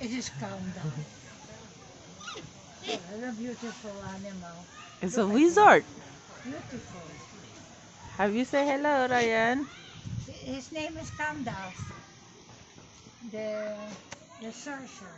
It is countdown. What a beautiful animal. It's Look a at wizard. him. Beautiful. Have you say hello, Ryan? His name is Countdown. The searcher.